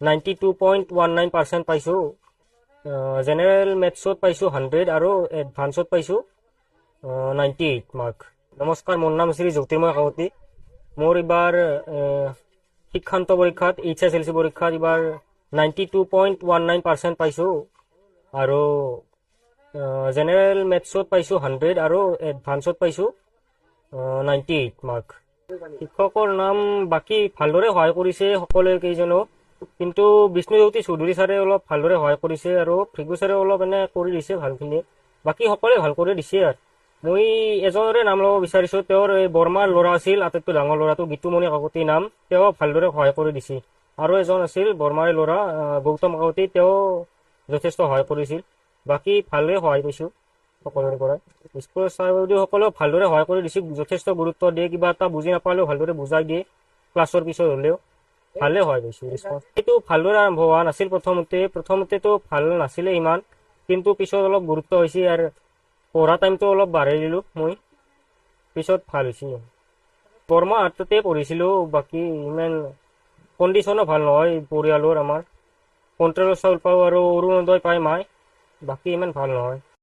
92.19% পাইছোঁ। জেনেৰেল মেথছত পাইছোঁ 100 আৰু এডভান্সত পাইছোঁ 98 মাৰ্ক। নমস্কাৰ, মোৰ নাম শ্ৰী জ্যোতিৰ্ময় কাকতি। মোৰ এইবাৰ শিক্ষান্ত পৰীক্ষাত HSLC পৰীক্ষাত এইবাৰ 92.19% পাইছোঁ আৰু জেনেৰেল মেথছত পাইছোঁ 100 আৰু এডভান্সত পাইছোঁ 98 মাৰ্ক। শিক্ষকৰ নাম বাকী ভালদৰে সহায় কৰিছে সকলোৱে কেইজনো, কিন্তু বিষ্ণুজ্যোতি চৌধুৰী ছাৰে অলপ ভালদৰে সহায় কৰিছে আৰু ভৃগু ছাৰে অলপ এনে কৰি দিছে ভালখিনি। বাকী সকলোৱে ভাল কৰি দিছে। আৰু মই এজনৰে নাম ল'ব বিচাৰিছোঁ। তেওঁৰ এই বৰমাৰ ল'ৰা আছিল, আটাইতকৈ ডাঙৰ ল'ৰাটো গীতুমণি কাকতি নাম। তেওঁ ভালদৰে সহায় কৰি দিছে। আৰু এজন আছিল বৰমাৰ ল'ৰা গৌতম কাকতি, তেওঁ যথেষ্ট সহায় কৰিছিল। বাকী ভালদৰে সহায় পাইছোঁ সকলোৰে পৰা। স্কুলৰ ছাৰ বাইদেউসকলেও ভালদৰে সহায় কৰি দিছে, যথেষ্ট গুৰুত্ব দিয়ে। কিবা এটা বুজি নাপালেও ভালদৰে বুজাই দিয়ে, ক্লাছৰ পিছত হ'লেও ভালে হয় পাইছোঁ ৰেছপন্স। এইটো ভালদৰে আৰম্ভ হোৱা নাছিল প্ৰথমতেতো ভাল নাছিলে ইমান, কিন্তু পিছত অলপ গুৰুত্ব হৈছে আৰু পঢ়া টাইমটো অলপ বাঢ়াই দিলোঁ মই, পিছত ভাল হৈছে। বৰমা হাততে পঢ়িছিলোঁ। বাকী ইমান কণ্ডিশ্যনো ভাল নহয় পৰিয়ালৰ আমাৰ। কণ্ট্ৰলৰ চাউল পাওঁ আৰু অৰুণোদয় পায় মায়ে, বাকী ইমান ভাল নহয়।